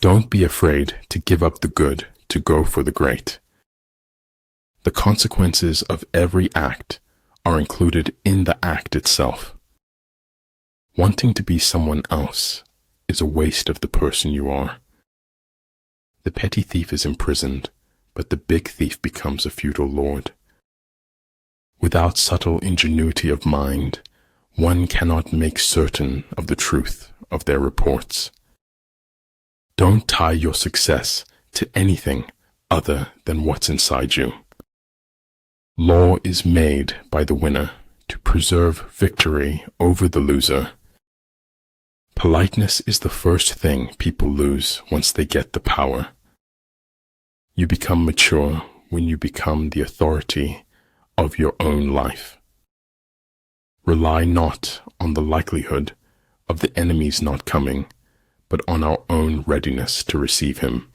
Don't be afraid to give up the good to go for the great. The consequences of every act are included in the act itself. Wanting to be someone else is a waste of the person you are. The petty thief is imprisoned, but the big thief becomes a feudal lord. Without subtle ingenuity of mind, one cannot make certain of the truth of their reports. Don't tie your success to anything other than what's inside you. Law is made by the winner to preserve victory over the loser. Politeness is the first thing people lose once they get the power. You become mature when you become the authority of your own life. Rely not on the likelihood of the enemy's not coming, but on our own readiness to receive him.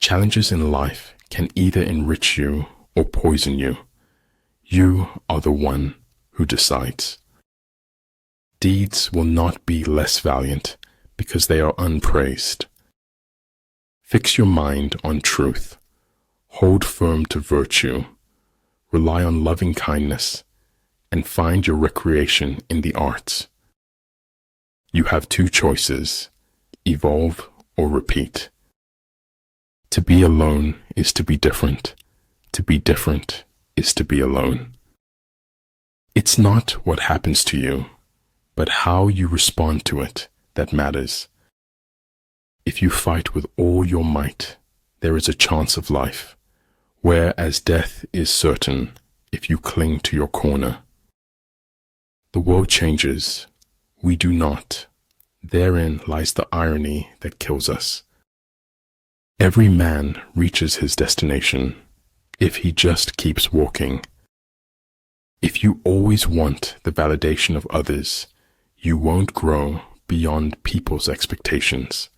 Challenges in life can either enrich you or poison you. You are the one who decides. Deeds will not be less valiant because they are unpraised. Fix your mind on truth. Hold firm to virtue. Rely on loving kindness, and find your recreation in the arts. You have two choices: evolve or repeat. To be alone is to be different. To be different is to be alone. It's not what happens to you, but how you respond to it that matters. If you fight with all your might, there is a chance of life, whereas death is certain if you cling to your corner. The world changes, we do not. Therein lies the irony that kills us. Every man reaches his destination if he just keeps walking. If you always want the validation of others, you won't grow beyond people's expectations.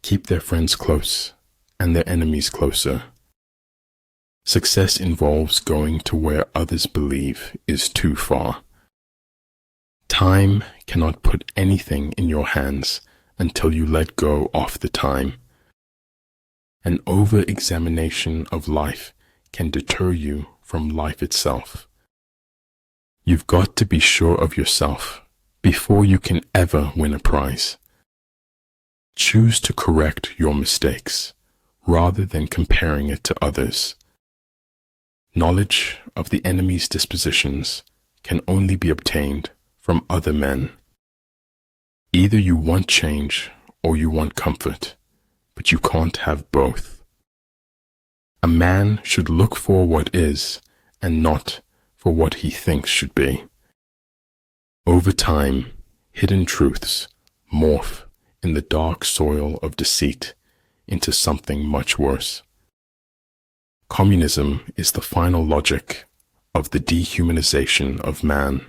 Keep their friends close and their enemies closer. Success involves going to where others believe is too far. Time cannot put anything in your hands until you let go of the time. An over-examination of life can deter you from life itself. You've got to be sure of yourself before you can ever win a prize. Choose to correct your mistakes rather than comparing it to others. Knowledge of the enemy's dispositions can only be obtained from other men. Either you want change or you want comfort, but you can't have both. A man should look for what is and not for what he thinks should be. Over time, hidden truths morph in the dark soil of deceit into something much worse. Communism is the final logic of the dehumanization of man.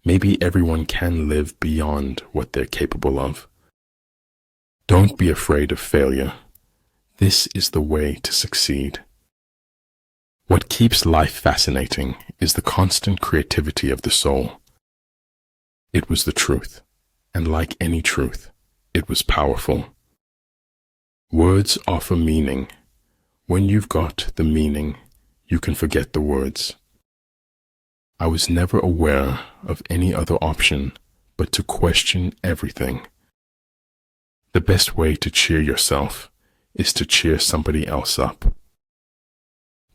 Maybe everyone can live beyond what they're capable of. Don't be afraid of failure. This is the way to succeed. What keeps life fascinating is the constant creativity of the soul. It was the truth, and like any truth, it was powerful. Words offer meaning. When you've got the meaning, you can forget the words. I was never aware of any other option but to question everything. The best way to cheer yourself is to cheer somebody else up.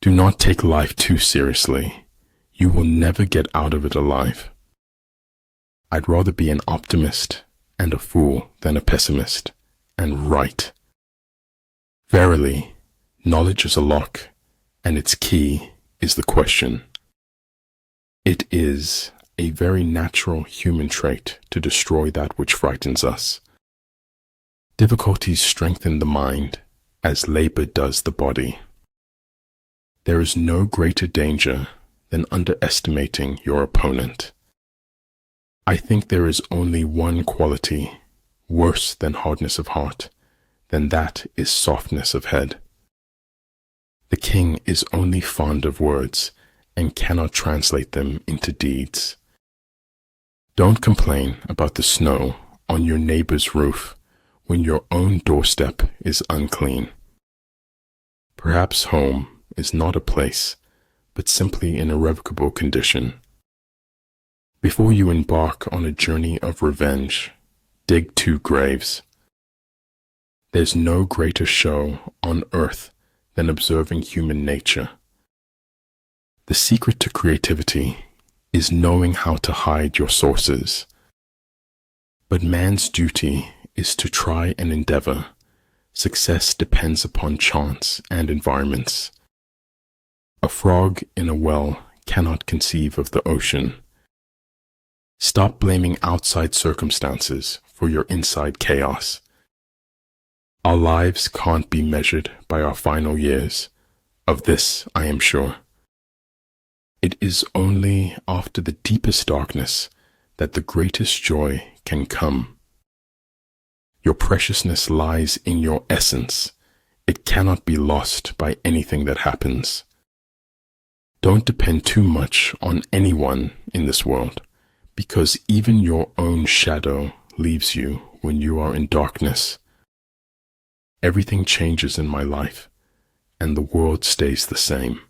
Do not take life too seriously. You will never get out of it alive. I'd rather be an optimist and a fool than a pessimist, and right. Verily, knowledge is a lock, and its key is the question. It is a very natural human trait to destroy that which frightens us. Difficulties strengthen the mind as labor does the body. There is no greater danger than underestimating your opponent. I think there is only one quality worse than hardness of heart, then that is softness of head. The king is only fond of words and cannot translate them into deeds. Don't complain about the snow on your neighbor's roof when your own doorstep is unclean. Perhaps home is not a place, but simply an irrevocable condition. Before you embark on a journey of revenge, dig 2 graves. There's no greater show on earth than observing human nature. The secret to creativity is knowing how to hide your sources. But man's duty is to try and endeavor. Success depends upon chance and environments. A frog in a well cannot conceive of the ocean. Stop blaming outside circumstances for your inside chaos. Our lives can't be measured by our final years. Of this I am sure. It is only after the deepest darkness that the greatest joy can come. Your preciousness lies in your essence. It cannot be lost by anything that happens. Don't depend too much on anyone in this world, because even your own shadow leaves you when you are in darkness. Everything changes in my life, and the world stays the same.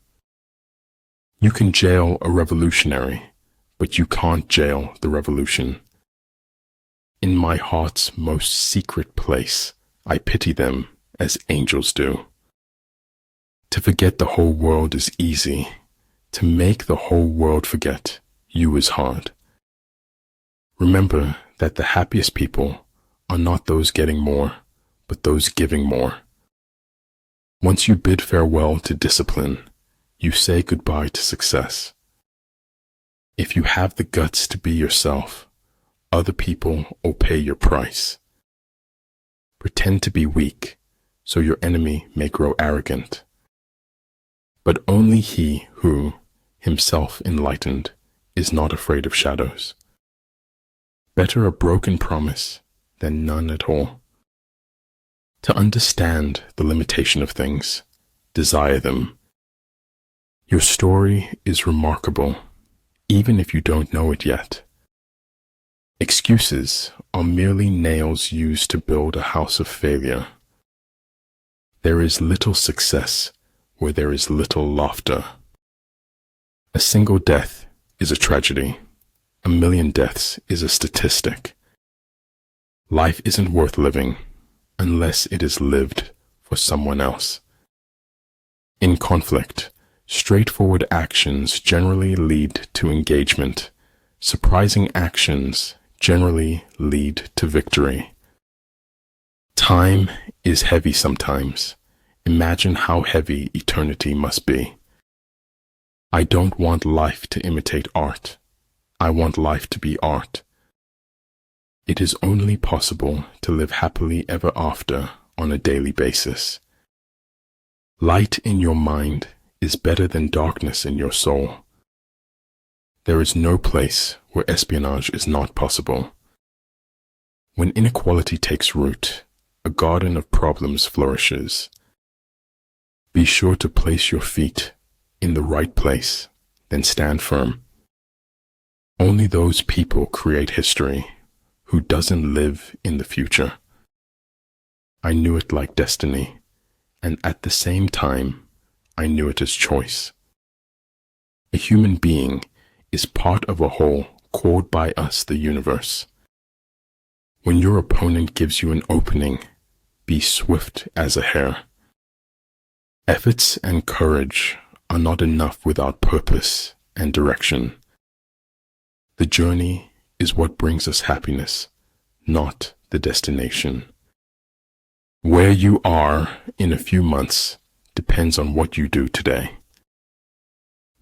You can jail a revolutionary, but you can't jail the revolution. In my heart's most secret place, I pity them as angels do. To forget the whole world is easy. To make the whole world forget you is hard. Remember that the happiest people are not those getting more, but those giving more. Once you bid farewell to discipline, you say goodbye to success. If you have the guts to be yourself, other people will pay your price. Pretend to be weak, so your enemy may grow arrogant. But only he who, himself enlightened, is not afraid of shadows. Better a broken promise than none at all. To understand the limitation of things, desire them. Your story is remarkable, even if you don't know it yet. Excuses are merely nails used to build a house of failure. There is little success where there is little laughter. A single death is a tragedy. 1,000,000 deaths is a statistic. Life isn't worth living unless it is lived for someone else. In conflict, straightforward actions generally lead to engagement. Surprising actions generally lead to victory. Time is heavy sometimes. Imagine how heavy eternity must be. I don't want life to imitate art. I want life to be art. It is only possible to live happily ever after on a daily basis. Light in your mind is better than darkness in your soul. There is no place where espionage is not possible. When inequality takes root, a garden of problems flourishes. Be sure to place your feet in the right place, then stand firm. Only those people create history who doesn't live in the future. I knew it like destiny, and at the same time, I knew it as choice. A human being is part of a whole called by us the universe. When your opponent gives you an opening, be swift as a hare. Efforts and courage are not enough without purpose and direction. The journey is what brings us happiness, not the destination. Where you are in a few months depends on what you do today.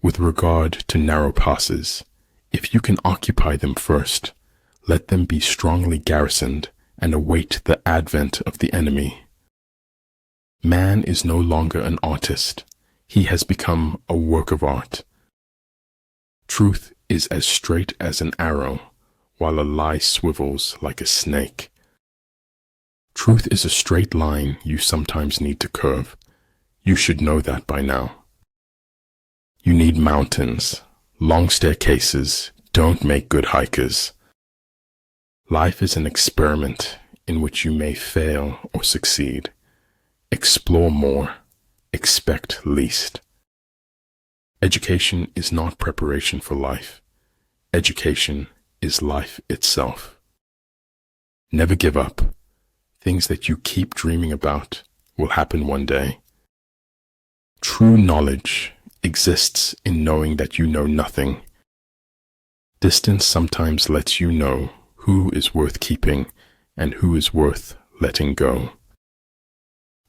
With regard to narrow passes, if you can occupy them first, let them be strongly garrisoned and await the advent of the enemy. Man is no longer an artist. He has become a work of art. Truth is as straight as an arrow, while a lie swivels like a snake. Truth is a straight line you sometimes need to curve. You should know that by now. You need mountains. Long staircases don't make good hikers. Life is an experiment in which you may fail or succeed. Explore more. Expect least. Education is not preparation for life. Education is life itself. Never give up. Things that you keep dreaming about will happen one day. True knowledge exists in knowing that you know nothing. Distance sometimes lets you know who is worth keeping and who is worth letting go.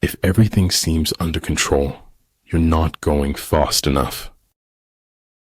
If everything seems under control, you're not going fast enough.